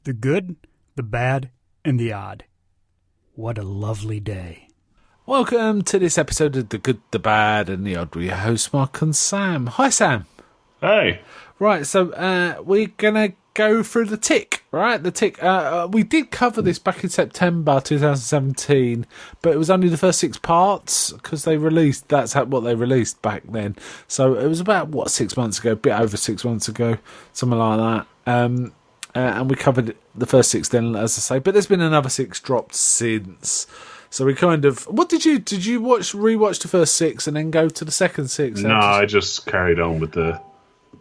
The good, the bad, and the odd. What a lovely day. Welcome to this episode of The Good, the Bad, and the Odd. We're your hosts, Mark and Sam. Hi, Sam. Hey. Right, so we're going to go through The Tick, right? The Tick. We did cover this back in September 2017, but it was only the first 6 parts because that's what they released back then. So it was about, 6 months ago, a bit over 6 months ago, something like that. And we covered the first 6 then, as I say, but there's been another 6 dropped since. So we kind of... What did you rewatch the first 6 and then go to the second 6? No, I just carried on with the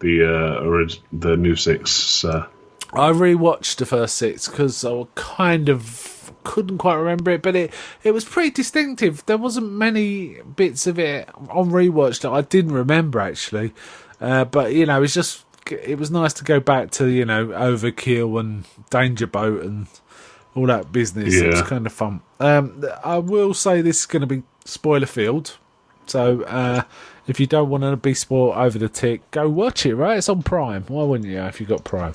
new 6. So. I rewatched the first 6 because I kind of couldn't quite remember it, but it was pretty distinctive. There wasn't many bits of it on rewatch that I didn't remember, actually. But, it was nice to go back to, Overkill and Danger Boat and all that business. Yeah. It was kind of fun. I will say this is going to be spoiler filled. So if you don't want to be spoiled over the Tick, go watch it, right? It's on Prime. Why wouldn't you if you've got Prime?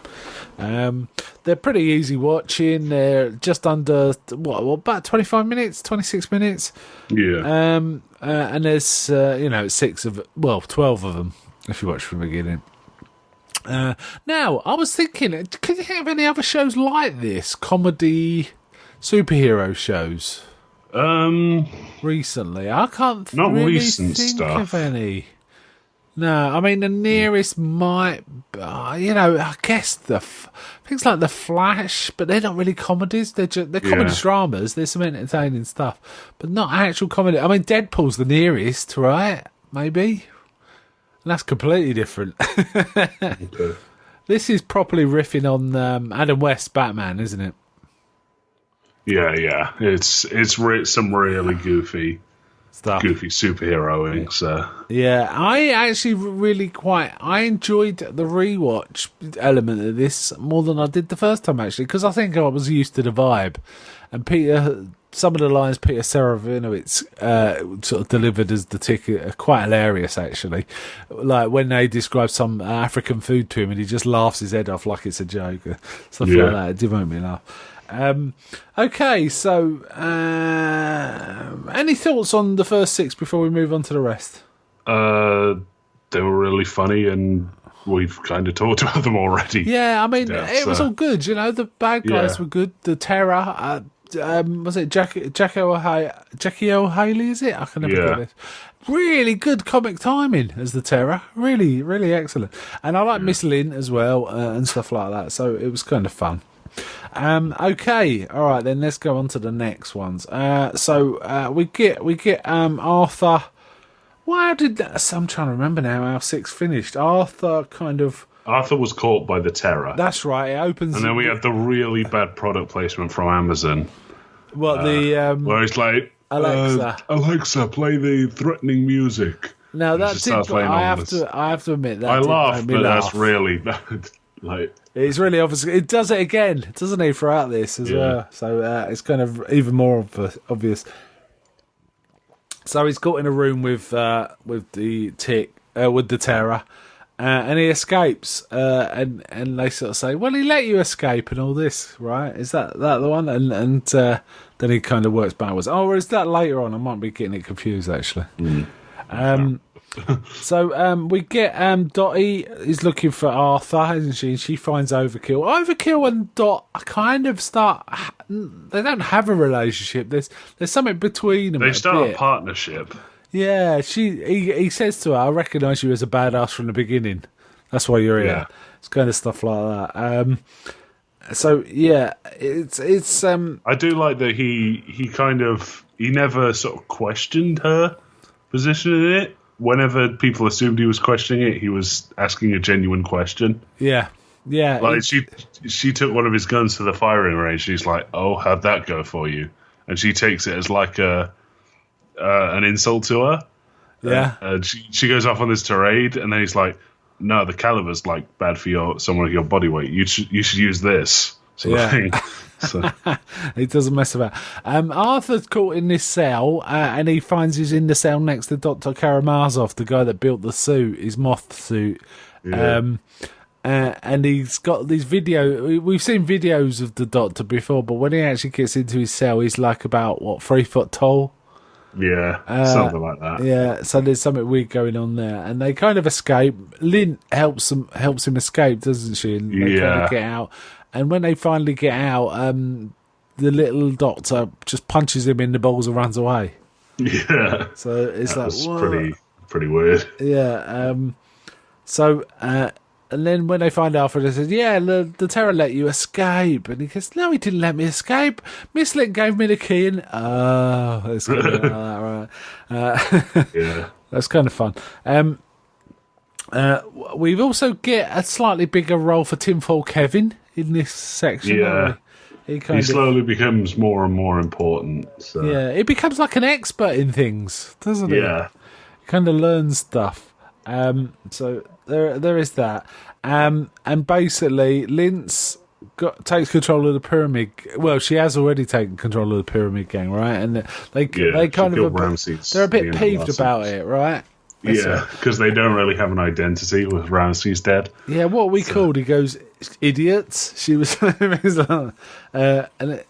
They're pretty easy watching. They're just under, about 25 minutes, 26 minutes? Yeah. And there's, 12 of them if you watch from the beginning. Now, I was thinking, could you think of any other shows like this? Comedy superhero shows? Recently. I can't not really recent think stuff. of any. No, I mean, the nearest might, I guess things like The Flash, but they're not really comedies. They're comedy dramas. There's some entertaining stuff, but not actual comedy. I mean, Deadpool's the nearest, right? Maybe. And that's completely different. Okay. This is properly riffing on Adam West's Batman, isn't it? Yeah. It's some really goofy Stuff. Goofy superheroing. So yeah, I actually I enjoyed the rewatch element of this more than I did the first time, actually, because I think I was used to the vibe. And some of the lines Peter Serafinowicz sort of delivered as the Tick are quite hilarious, actually. Like when they describe some African food to him and he just laughs his head off like it's a joke. Stuff like that. It did make me laugh. Okay, so any thoughts on the first 6 before we move on to the rest? they were really funny, and we've kind of talked about them already. Yeah, I mean, it was all good. The bad guys were good. The Terror, was it Jackie O'Haley? Is it? I can never get this. Really good comic timing as the Terror. Really, really excellent. And I like Miss Lynn as well and stuff like that. So it was kind of fun. Okay, all right, then let's go on to the next ones. So we get Arthur. Why did that? So I'm trying to remember now how 6 finished. Arthur was caught by the Terror. That's right. It opens, and then we had the really bad product placement from Amazon. Where it's like, Alexa, play the threatening music. Now that did. I have to admit that I laughed, but laugh. That's really bad. It's really obvious. It does it again, doesn't it, throughout this as well? So it's kind of even more obvious. So he's caught in a room with the Tick, with the Terror, and he escapes. And they sort of say, "Well, he let you escape and all this, right? Is that the one?" And then he kind of works backwards. Oh, or is that later on? I might be getting it confused, actually. So we get Dottie is looking for Arthur, isn't she? She finds Overkill. Overkill and Dot kind of they don't have a relationship. There's something between them. They start a partnership. Yeah, he says to her, "I recognise you as a badass from the beginning. That's why you're here." It's kind of stuff like that. So yeah, it's. I do like that he never sort of questioned her position in it. Whenever people assumed he was questioning it, he was asking a genuine question. Yeah. Like she took one of his guns to the firing range. She's like, "Oh, how'd that go for you?" And she takes it as like an insult to her. Yeah. And she goes off on this tirade, and then he's like, "No, the caliber's like bad for someone of your body weight. You should use this." Sort of thing. So. He doesn't mess about. Arthur's caught in this cell, and he finds he's in the cell next to Dr. Karamazov, the guy that built the suit, his moth suit. Yeah. and he's got these we've seen videos of the Doctor before, but when he actually gets into his cell, he's like about 3 foot tall. Yeah, something like that. Yeah, so there's something weird going on there, and they kind of escape. Lint helps him escape, doesn't she? And they kind of get out, and when they finally get out, the little Doctor just punches him in the balls and runs away. Yeah, so it's pretty weird. Yeah. And then when they find Alfred, they says, "Yeah, the Terror let you escape," and he goes, "No, he didn't let me escape. Miss Lint gave me the key." And it's kind of like that, right? Yeah, that's kind of fun. We've also get a slightly bigger role for Tinfoil Kevin in this section. Yeah. He slowly becomes more and more important. So. Yeah, he becomes like an expert in things, doesn't he? Yeah. He kind of learns stuff. So there is that. And basically, Lintz takes control of the pyramid. Well, she has already taken control of the pyramid gang, right? And they kind of they're a bit peeved about it, right? Yeah, because they don't really have an identity with Ramses dead. Yeah, what we called, he goes, idiots. She was, and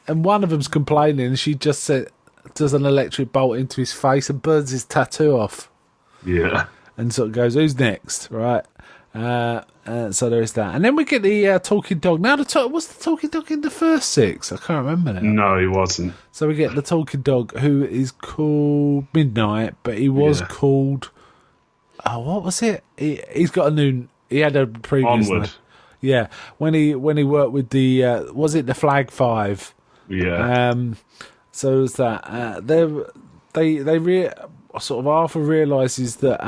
one of them's complaining, and she just does an electric bolt into his face and burns his tattoo off. Yeah. And sort of goes, who's next, right? So there is that. And then we get the talking dog. Now, was the talking dog in the first 6? I can't remember now. No, he wasn't. So we get the talking dog, who is called Midnight, but he was called... Oh, what was it? He's got a new... He had a previous... Onward. Name. Yeah, when he worked with the... was it the Flag 5? Yeah. So it was that. Sort of Arthur realises that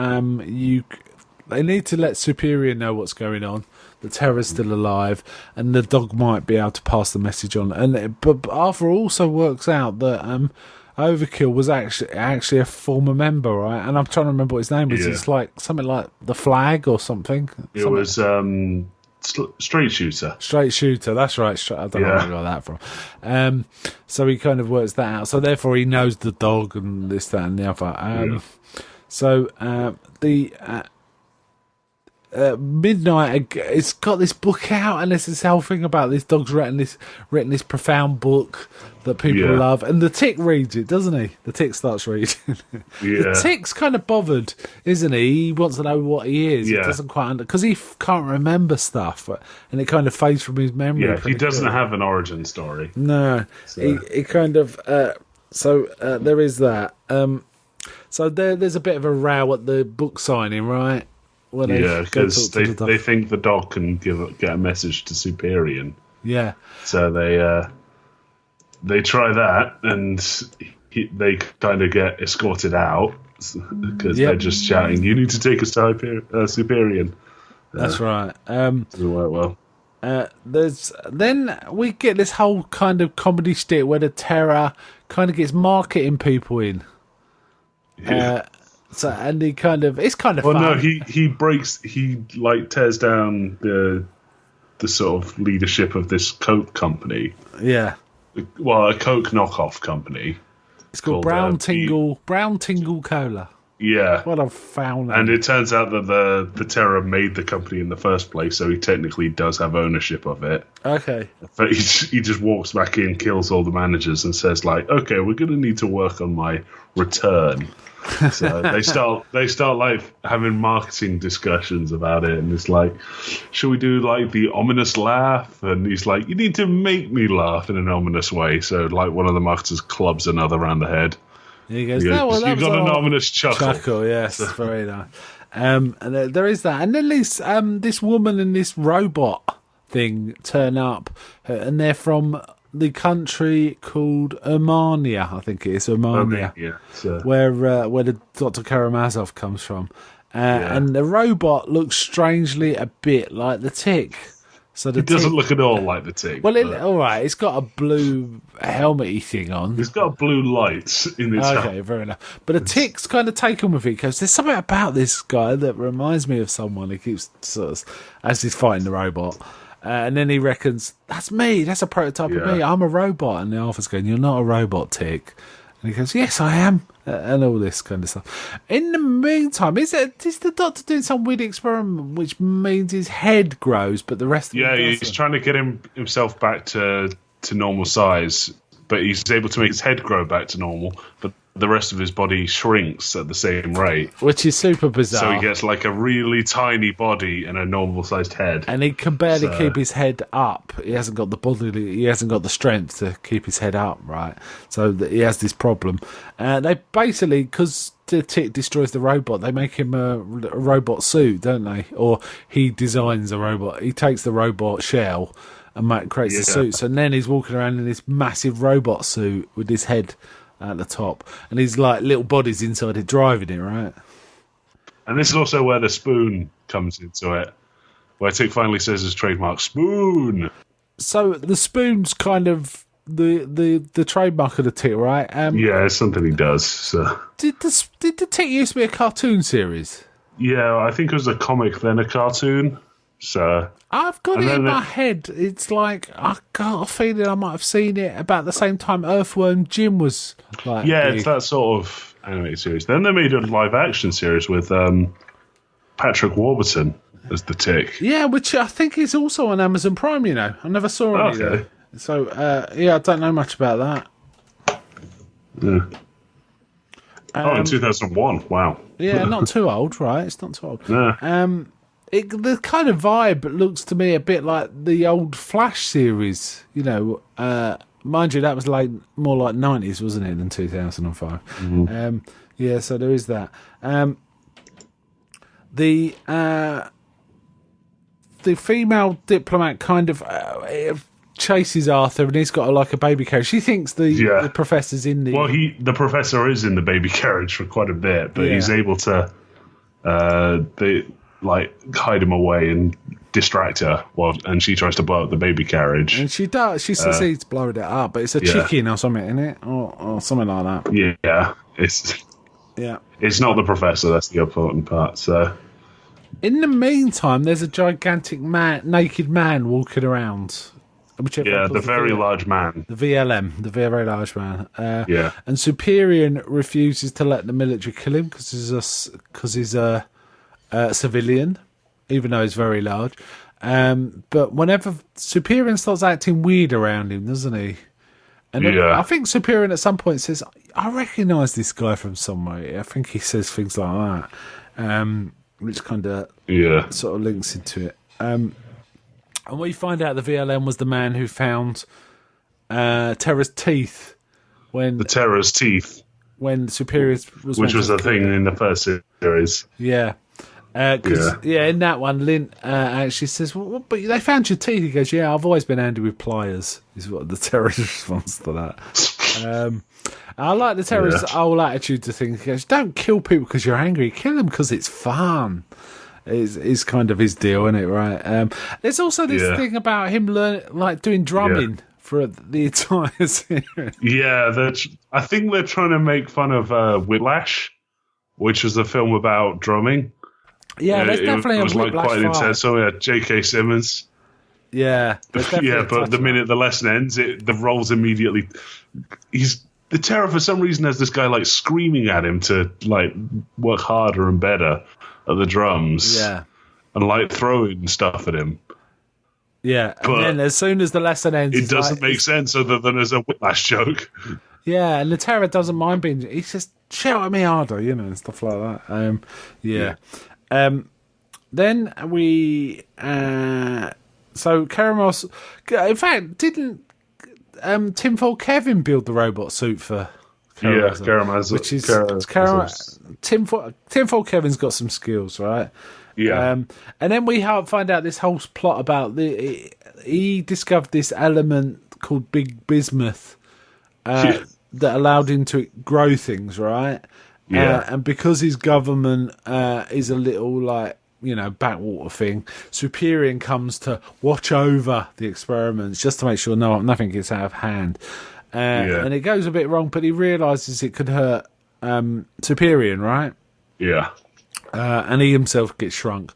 they need to let Superior know what's going on. The Terror's still alive, and the dog might be able to pass the message on. But Arthur also works out that Overkill was actually a former member, right? And I'm trying to remember what his name was. Yeah. It's like something like the Flag or something. It was Straight Shooter. Straight Shooter, that's right. I don't know where I got that from. So he kind of works that out. So therefore he knows the dog and this, that, and the other. So the Midnight, it's got this book out, and there's this whole thing about this dog's written this profound book that people love, and the Tick reads it, doesn't he? The Tick starts reading. The Tick's kind of bothered, isn't he? He wants to know what he is. He doesn't quite because he can't remember stuff, and it kind of fades from his memory. Yeah, he doesn't have an origin story. No, so. He kind of. There is that. So there's a bit of a row at the book signing, right? Because they think the dog can get a message to Superior. Yeah. So they try that, and they kind of get escorted out because they're just shouting, "You need to take us to Superior." That's right. Doesn't work well. Then we get this whole kind of comedy shtick where the Terror kind of gets marketing people in. Yeah. So and he kind of it's kind of fun. No, he tears down the sort of leadership of this Coke company. Yeah. Well, a Coke knockoff company. It's called Brown Tingle Cola. Yeah. What a foul name. And it turns out that the Terror made the company in the first place, so he technically does have ownership of it. Okay. But he just walks back in, kills all the managers, and says like, "Okay, we're going to need to work on my return." So they start like having marketing discussions about it, and it's like, should we do like the ominous laugh? And he's like, you need to make me laugh in an ominous way. So like one of the marketers clubs another around the head. And he goes, you got an ominous chuckle. Yes, very nice. And there is that, and then this woman and this robot thing turn up, and they're from the country called Armenia, I think it is Armenia, where the Dr. Karamazov comes from, and the robot looks strangely a bit like the Tick. So it doesn't look at all like the Tick. Well, all right, it's got a blue helmet-y thing on. It's got blue lights in its Okay, fair enough. But the Tick's kind of taken with it because there's something about this guy that reminds me of someone. He keeps sort of as he's fighting the robot. And then he reckons, that's me, that's a prototype of me, I'm a robot. And the Arthur's going, you're not a robot, Tick. And he goes, yes, I am, and all this kind of stuff. In the meantime, is the Doctor doing some weird experiment which means his head grows, but the rest of Yeah, him he's doesn't? trying to get himself back to normal size, but he's able to make his head grow back to normal, but the rest of his body shrinks at the same rate. Which is super bizarre. So he gets like a really tiny body and a normal-sized head. And he can barely keep his head up. He hasn't got the body. He hasn't got the strength to keep his head up, right? So he has this problem. They basically, because the tick destroys the robot, they make him a robot suit, don't they? Or he designs a robot. He takes the robot shell and creates the suits. And then he's walking around in this massive robot suit with his head at the top, and he's like little bodies inside it driving it, right? And this is also where the spoon comes into it, where Tick finally says his trademark, spoon! So the spoon's kind of the trademark of the Tick, right? Yeah, it's something he does. So. Did the Tick used to be a cartoon series? Yeah, I think it was a comic, then a cartoon. So I've got it in my head. It's like I got a feeling I might have seen it about the same time Earthworm Jim was like. yeah, big. it's that sort of animated series. Then they made a live action series with Patrick Warburton as the Tick. Yeah, which I think is also on Amazon Prime. You know, I never saw it. Okay. So I don't know much about that. Yeah. In 2001. Wow. Yeah, not too old, right? It's not too old. Yeah. The kind of vibe looks to me a bit like the old Flash series, you know. Mind you, that was more like 90s, wasn't it, than 2005? Mm-hmm. Yeah, so there is that. The female diplomat kind of chases Arthur, and he's got like a baby carriage. She thinks the professor's in the. Well, the professor is in the baby carriage for quite a bit, but he's able to hide him away and distract her, and she tries to blow up the baby carriage. And she does. She succeeds blowing it up, but it's a chicken or something in it, or something like that. Yeah, it's not the professor. That's the important part. So, in the meantime, there's a gigantic naked man walking around. The very large man. The VLM, the very large man. And Superior refuses to let the military kill him because he's a civilian, even though he's very large. But whenever Superior starts acting weird around him, doesn't he? And I think Superior at some point says, I recognise this guy from somewhere. I think he says things like that, which kind of sort of links into it. And we find out the VLM was the man who found Terra's teeth when the Terror's teeth, when Superior was, which was a thing in the first series. Yeah. In that one, Lint actually says, well, but they found your teeth. He goes, yeah, I've always been handy with pliers, is what the terrorist response to that. I like the terrorist's whole attitude to things. He goes, don't kill people because you're angry, kill them because it's fun. Is kind of his deal, isn't it, right? There's also this thing about him doing drumming for the entire series. Yeah, I think they're trying to make fun of Whiplash, which was a film about drumming. Yeah, there's definitely it was a Whiplash quite intense. So we had J.K. Simmons. Yeah, but the minute the lesson ends, the roles immediately. The Terror for some reason has this guy like screaming at him to like work harder and better at the drums. Yeah, and like throwing stuff at him. Yeah, and then as soon as the lesson ends, it doesn't make sense other than as a Whiplash joke. Yeah, and the Terror doesn't mind being. He says, "Shout at me harder," and stuff like that. Then we. So Karamos, in fact, didn't Tinfoil Kevin build the robot suit for Karamazov? Yeah, Karamazov. Which is Tinfoil Kevin's got some skills, right? Yeah. And then we find out this whole plot about he discovered this element called Big Bismuth that allowed him to grow things, right? Yeah. And because his government is a little backwater thing, Superior comes to watch over the experiments just to make sure nothing gets out of hand. And it goes a bit wrong, but he realises it could hurt Superior, right? Yeah. And he himself gets shrunk.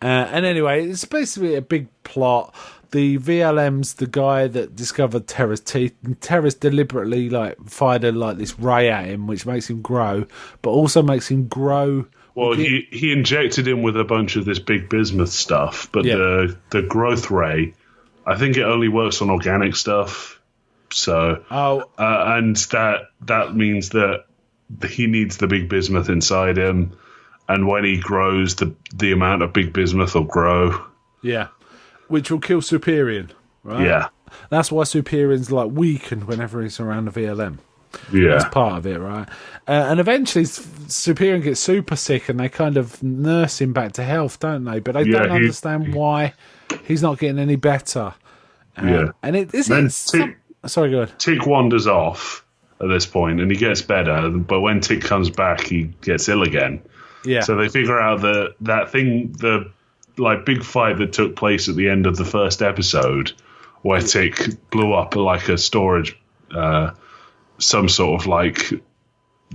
And anyway, it's basically a big plot. the VLM's the guy that discovered Terra's teeth, and Terra's deliberately fired this ray at him, which makes him grow, but also makes him grow. Well, he injected him with a bunch of this big bismuth stuff, but the growth ray, I think it only works on organic stuff. So, and that means that he needs the big bismuth inside him, and when he grows, the amount of big bismuth will grow. Yeah. Which will kill Superior, right? Yeah. That's why Superion's weakened whenever he's around the VLM. Yeah. That's part of it, right? And eventually Superior gets super sick and they kind of nurse him back to health, don't they? But they don't understand why he's not getting any better. And sorry, go ahead. Tick wanders off at this point and he gets better, but when Tick comes back, he gets ill again. Yeah. So they figure out that thing, the big fight that took place at the end of the first episode, where Tick blew up like a storage, some sort of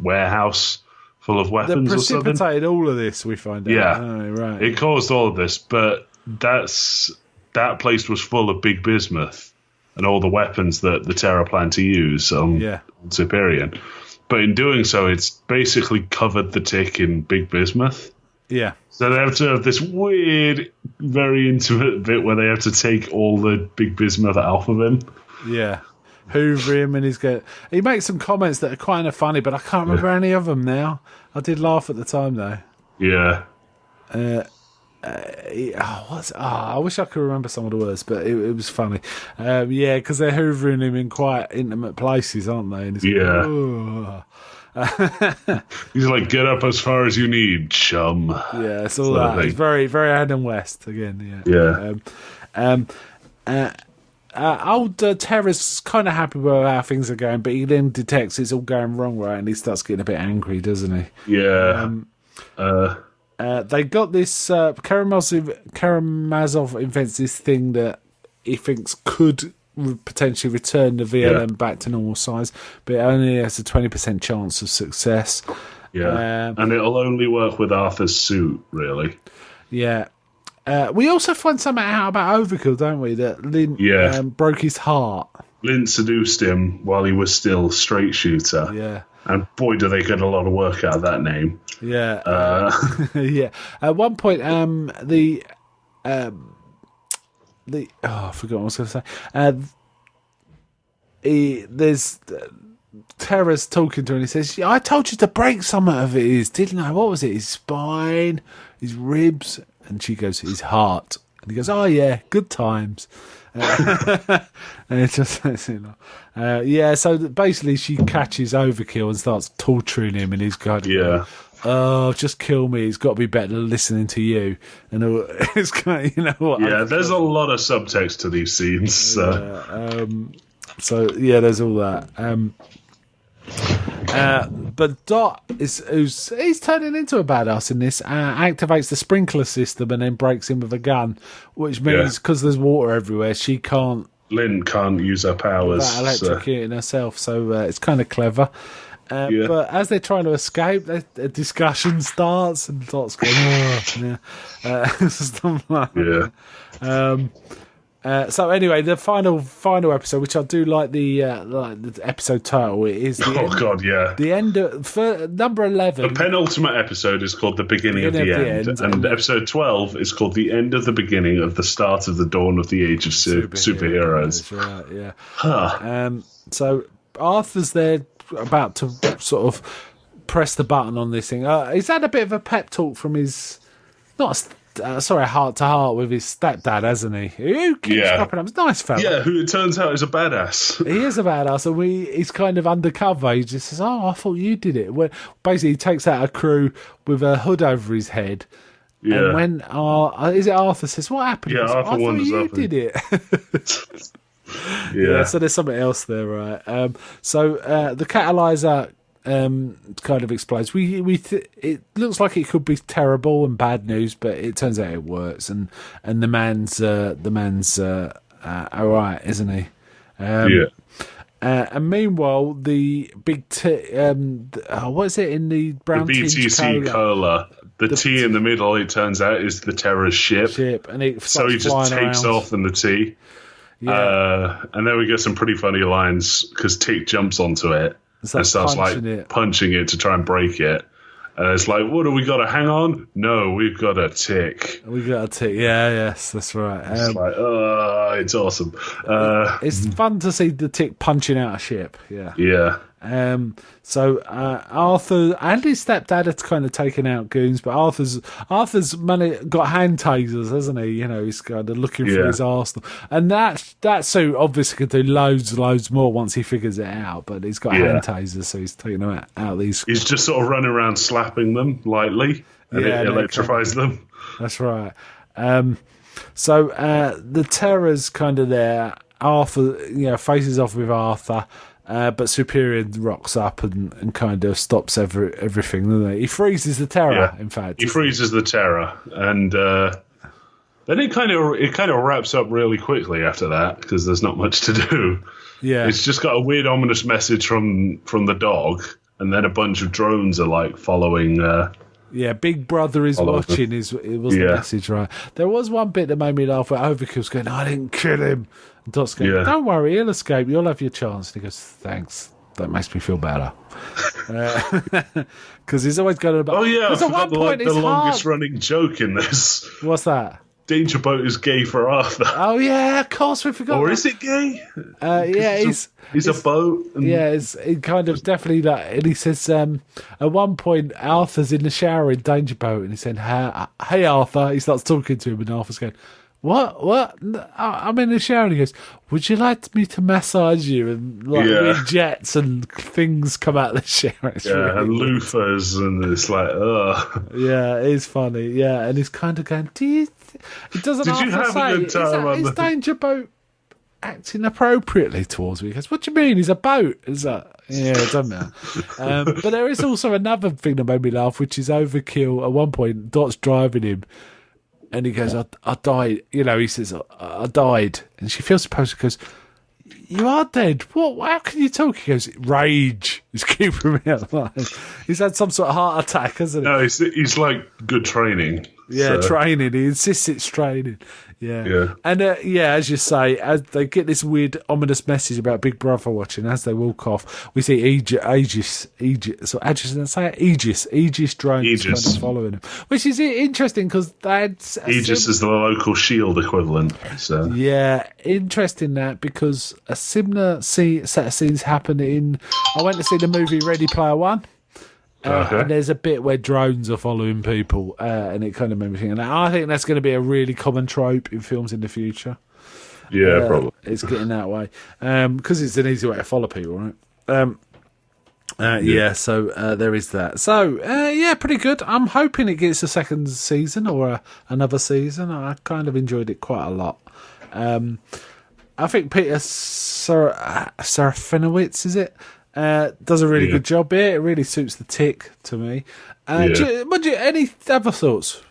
warehouse full of weapons. That precipitated all of this. We find out. Yeah, right. It caused all of this, but that place was full of big bismuth and all the weapons that the Terra plan to use on Superior. But in doing so, it's basically covered the Tick in big bismuth. Yeah. So they have to have this weird, very intimate bit where they have to take all the big bismuth out of him. Yeah. Hoover him and he makes some comments that are kind of funny, but I can't remember any of them now. I did laugh at the time though. Yeah. I wish I could remember some of the words, but it was funny. Because they're hoovering him in quite intimate places, aren't they? And he's like, get up as far as you need, chum. Yeah, it's all that. It's very, very Adam West again. Old Terra's kind of happy with how things are going, but he then detects it's all going wrong, right? And he starts getting a bit angry, doesn't he? Yeah. They got this. Karamazov invents this thing that he thinks could potentially return the VLM back to normal size, but it only has a 20% chance of success. Yeah, and it'll only work with Arthur's suit, really. Yeah. We also find something out about Overkill, don't we? That Lint broke his heart. Lint seduced him while he was still straight shooter. Yeah. And boy, do they get a lot of work out of that name. Yeah. Yeah. At one point, I forgot what I was going to say. There's Terra's talking to her and he says, I told you to break some of it, didn't I? What was it? His spine, his ribs. And she goes, his heart. And he goes, oh, yeah, good times. And it just, so basically she catches Overkill and starts torturing him, and he's going, oh, just kill me. It's got to be better than listening to you. And it's kind of, you know what? Yeah, there's a lot of subtext to these scenes. So there's all that. But Dot he's turning into a badass in this. Activates the sprinkler system and then breaks him with a gun, which means because there's water everywhere, Lynn can't use her powers without electrocuting herself. So it's kind of clever. But as they're trying to escape, a discussion starts, and Dot's going, stuff like that. So anyway, the final episode, which I do like the episode title, it is the end of number 11. The penultimate episode is called The Beginning of the End, and episode 12 is called The End of the Beginning of the Start of the Dawn of the Age of Superheroes. Right, yeah. So Arthur's there about to sort of press the button on this thing. He's had a bit of a pep talk from his heart to heart with his stepdad, hasn't he? Who keeps cropping up? He's a nice fella. Yeah, who it turns out is a badass. He is a badass, and he's kind of undercover. He just says, "Oh, I thought you did it." Basically, he takes out a crew with a hood over his head. Yeah. And when is it Arthur says, "What happened?" Yeah, Arthur wonders. You did it. Yeah. So there's something else there, right? So the catalyzer kind of explodes. It looks like it could be terrible and bad news, but it turns out it works, and the man's all right, isn't he? And meanwhile, the big what is it in the brown The BTC cola. The T in the middle, it turns out, is the Terror's ship. And it so he just takes off in the T. Yeah. And then we get some pretty funny lines because Tick jumps onto it and starts punching it to try and break it. And it's like, what do we got to hang on? No, we've got a Tick. We got a Tick. Yeah, yes, that's right. It's like, it's awesome. It's fun to see the Tick punching out a ship. Yeah. Yeah. So Arthur and his stepdad are kind of taking out goons, but Arthur's got hand tasers, hasn't he? You know, he's kind of looking for his arsenal, and that suit obviously could do loads more once he figures it out. But he's got hand tasers, so he's taking them out these. He's just sort of running around slapping them lightly, and it electrifies them. That's right. So the Terror's kind of there. Arthur, faces off with Arthur. But Superior rocks up and kind of stops everything, doesn't he? He freezes the Terror, in fact. He freezes the Terror, and then it kind of wraps up really quickly after that because there's not much to do. Yeah, it's just got a weird, ominous message from the dog, and then a bunch of drones are like following. Big Brother is watching. It was the message, right? There was one bit that made me laugh where Overkill's going, "I didn't kill him." And Dot's going, "Don't worry, he'll escape. You'll have your chance." And he goes, "Thanks. That makes me feel better." Because he's always going about. Oh yeah, I forgot the longest running joke in this. What's that? Danger Boat is gay for Arthur. Oh yeah, of course we forgot. Or is it gay? He's a boat. It's kind of definitely that. And he says, at one point, Arthur's in the shower in Danger Boat, and he's saying, "Hey Arthur." He starts talking to him, and Arthur's going, What? I'm in the shower, and he goes, "Would you like me to massage you?" And weird jets and things come out of the shower. It's really and loofahs, and it's like, ugh. Yeah, it's funny. Yeah, and he's kind of going, It doesn't. Did you have a good time? Is Danger Boat acting appropriately towards me? He goes, "What do you mean? He's a boat." Is that? Yeah, it doesn't matter. But there is also another thing that made me laugh, which is Overkill. At one point, Dot's driving him. And he goes, I died. He says, I died. And she feels supposed to goes, "You are dead. What? How can you talk?" He goes, "Rage is keeping me alive." He's had some sort of heart attack, hasn't he? No, he's like good training. Yeah, training. He insists it's training. Yeah. And as you say, as they get this weird, ominous message about Big Brother watching, as they walk off, we see Aegis drones kind of following him, which is interesting because that's Aegis is the local shield equivalent. So interesting that because a similar set of scenes happen in. I went to see the movie Ready Player One. And there's a bit where drones are following people, and it kind of made me think. And I think that's going to be a really common trope in films in the future. Yeah, probably. It's getting that way because it's an easy way to follow people, right? So there is that. So pretty good. I'm hoping it gets a second season or another season. I kind of enjoyed it quite a lot. I think Peter Serafinowicz, is it? Does a really good job here. It really suits the Tick to me. Any other thoughts?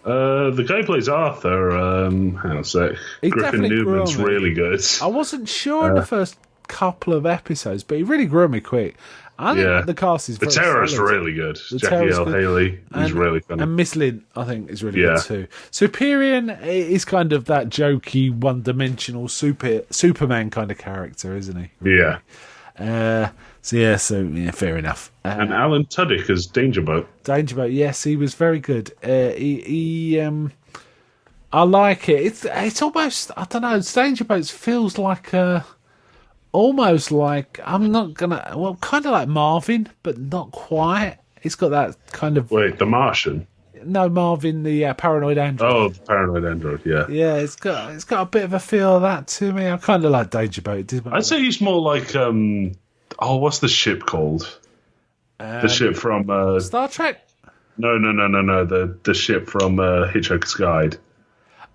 The guy who plays Arthur, hang on a sec. Griffin Newman's really good. I wasn't sure in the first couple of episodes, but he really grew on me quick. I think the cast is very The Terror's solid. really good. Jackie L. Haley is really funny. And Miss Lint, I think, is really good too. Superior is kind of that jokey, one-dimensional Superman kind of character, isn't he? Yeah. Fair enough. And Alan Tudyk as Danger Boat. Danger Boat, yes, he was very good. I like it. It's almost, I don't know, Danger Boat feels like almost like, kind of like Marvin, but not quite. It's got that kind of... Wait, The Martian? No, Marvin, the paranoid android. Oh, the paranoid android, yeah. Yeah, it's got a bit of a feel of that to me. I kind of like Danger Boat. I'd say he's more like, what's the ship called? The ship from... Star Trek? No. The ship from Hitchhiker's Guide.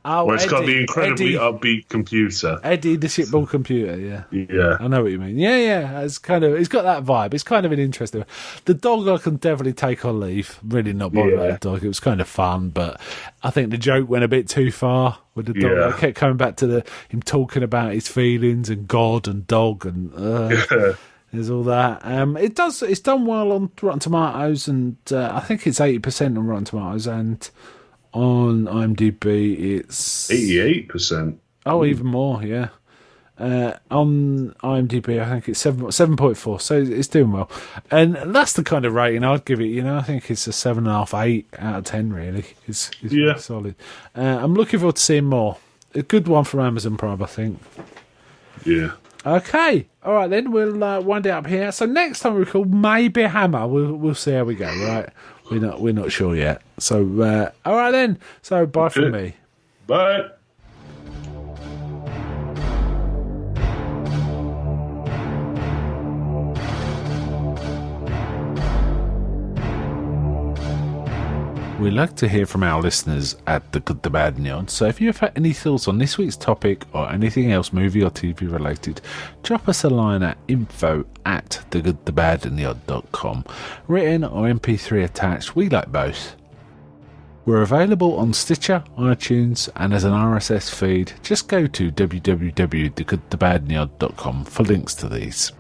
Oh, where it's got Eddie, the incredibly Eddie. upbeat computer. Eddie the shitball computer, yeah. Yeah. I know what you mean. Yeah. It's got that vibe. It's kind of an interesting. The dog I can definitely take on leave. Really not bothered about the dog. It was kind of fun, but I think the joke went a bit too far with the dog. Yeah. I kept coming back to him talking about his feelings and God and dog and there's all that. It's done well on Rotten Tomatoes, and I think it's 80% on Rotten Tomatoes, and on IMDb it's 88%. Oh, even more, yeah. On IMDb, I think it's 7.4, so it's doing well. And that's the kind of rating I'd give it, I think it's a 7.5, 8 out of 10, really. It's really solid. I'm looking forward to seeing more. A good one from Amazon Prime, I think. Yeah. Okay, all right then, we'll wind it up here. So next time we record, maybe Hammer. We'll see how we go, right? We're not sure yet. So, all right then. So, bye from me. Bye. We like to hear from our listeners at The Good, The Bad and The Odd, so if you have any thoughts on this week's topic or anything else movie or TV related, drop us a line at info@thegoodthebadandtheodd.com. Written or MP3 attached, we like both. We're available on Stitcher, iTunes and as an RSS feed. Just go to www.thegoodthebadandtheodd.com for links to these.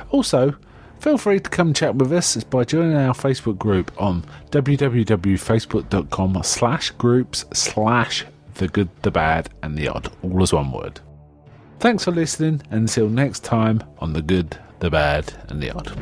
Also, feel free to come chat with us by joining our Facebook group on www.facebook.com/groups/The Good, The Bad and The Odd, all as one word. Thanks for listening, and until next time on The Good, The Bad and The Odd.